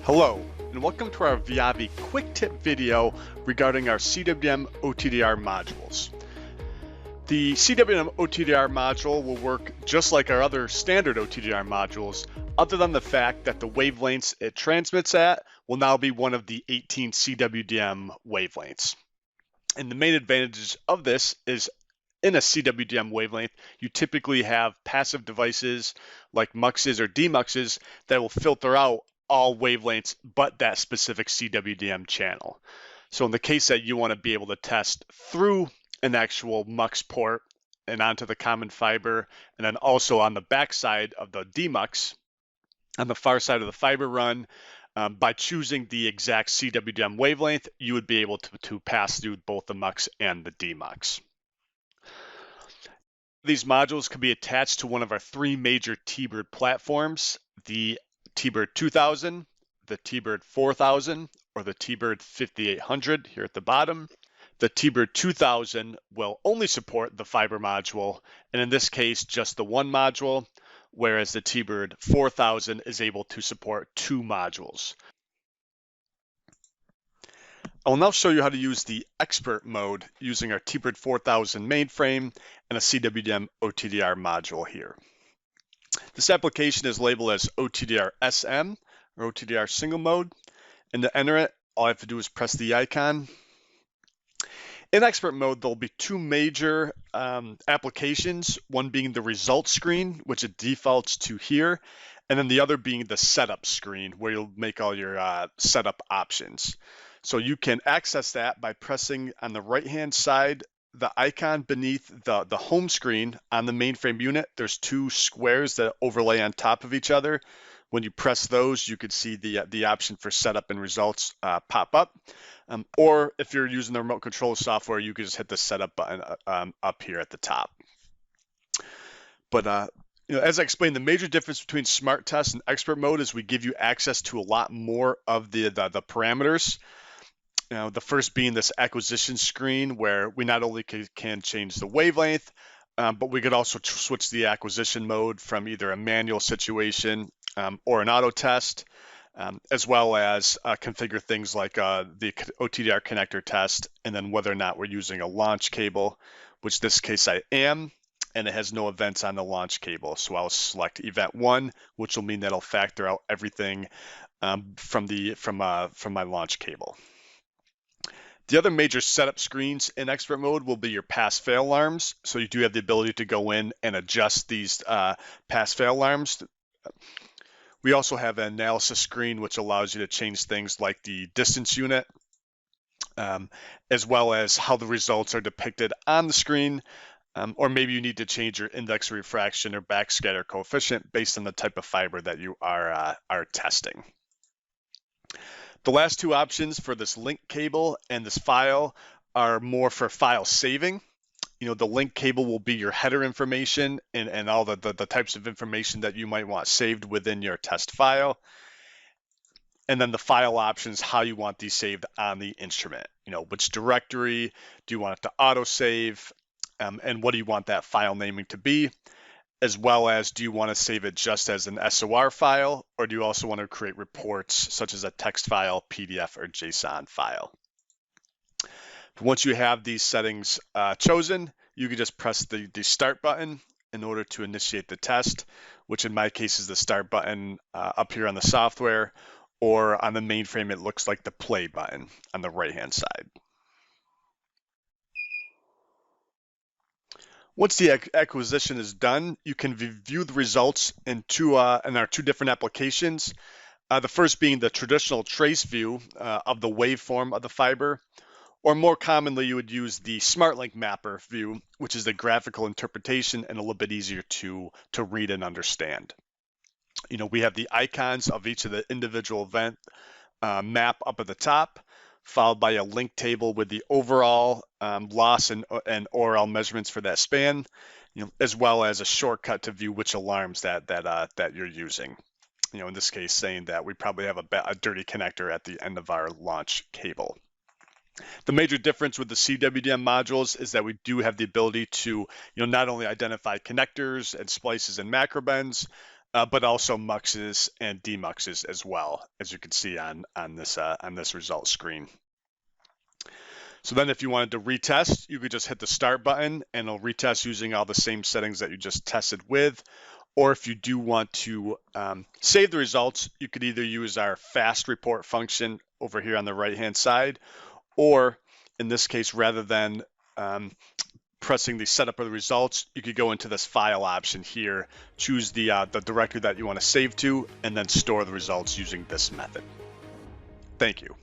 Hello, and welcome to our VIAVI quick tip video regarding our CWDM OTDR modules. The CWDM OTDR module will work just like our other standard OTDR modules, other than the fact that the wavelengths it transmits at will now be one of the 18 CWDM wavelengths. And the main advantage of this is in a CWDM wavelength, you typically have passive devices like muxes or demuxes that will filter out all wavelengths but that specific CWDM channel. So in the case that you want to be able to test through an actual mux port and onto the common fiber, and then also on the back side of the demux, on the far side of the fiber run, by choosing the exact CWDM wavelength, you would be able to pass through both the mux and the demux. These modules can be attached to one of our three major T-BERD platforms, the T-BERD 2000, the T-BERD 4000, or the T-BERD 5800 here at the bottom. The T-BERD 2000 will only support the fiber module, and in this case, just the one module, whereas the T-BERD 4000 is able to support two modules. I will now show you how to use the Expert mode using our T-BERD 4000 mainframe and a CWDM OTDR module here. This application is labeled as OTDR SM, or OTDR single mode, and to enter it, all I have to do is press the icon. In Expert mode, there'll be two major applications, one being the results screen, which it defaults to here, and then the other being the setup screen, where you'll make all your setup options. So you can access that by pressing on the right-hand side the icon beneath the home screen on the mainframe unit. There's two squares that overlay on top of each other. When you press those, you could see the option for setup and results pop up. Or if you're using the remote control software, you can just hit the setup button up here at the top. But as I explained, the major difference between Smart Test and Expert mode is we give you access to a lot more of the parameters. The first being this acquisition screen, where we not only can change the wavelength, but we could also switch the acquisition mode from either a manual situation or an auto test, as well as configure things like the OTDR connector test, and then whether or not we're using a launch cable, which in this case I am, and it has no events on the launch cable. So I'll select event 1, which will mean that I'll factor out everything from my launch cable. The other major setup screens in Expert mode will be your pass-fail alarms. So you do have the ability to go in and adjust these pass-fail alarms. We also have an analysis screen, which allows you to change things like the distance unit, as well as how the results are depicted on the screen, or maybe you need to change your index refraction or backscatter coefficient based on the type of fiber that you are testing. The last two options for this link cable and this file are more for file saving. The link cable will be your header information and all the types of information that you might want saved within your test file. And then the file options, how you want these saved on the instrument. Which directory do you want it to auto-save, and what do you want that file naming to be? As well as, do you want to save it just as an SOR file, or do you also want to create reports such as a text file, PDF, or JSON file? Once you have these settings chosen, you can just press the start button in order to initiate the test, which in my case is the start button up here on the software, or on the mainframe, it looks like the play button on the right-hand side. Once the acquisition is done, you can view the results in our two different applications. The first being the traditional trace view of the waveform of the fiber, or more commonly, you would use the Smartlink mapper view, which is the graphical interpretation and a little bit easier to read and understand. We have the icons of each of the individual event map up at the top, followed by a link table with the overall loss and ORL measurements for that span, as well as a shortcut to view which alarms that you're using. In this case, saying that we probably have a dirty connector at the end of our launch cable. The major difference with the CWDM modules is that we do have the ability to not only identify connectors and splices and macro bends, but also muxes and demuxes as well, as you can see on this result screen. So then if you wanted to retest, you could just hit the start button and it'll retest using all the same settings that you just tested with. Or if you do want to save the results, you could either use our fast report function over here on the right-hand side, or in this case, rather than pressing the setup of the results, you could go into this file option here, choose the directory that you want to save to, and then store the results using this method. Thank you.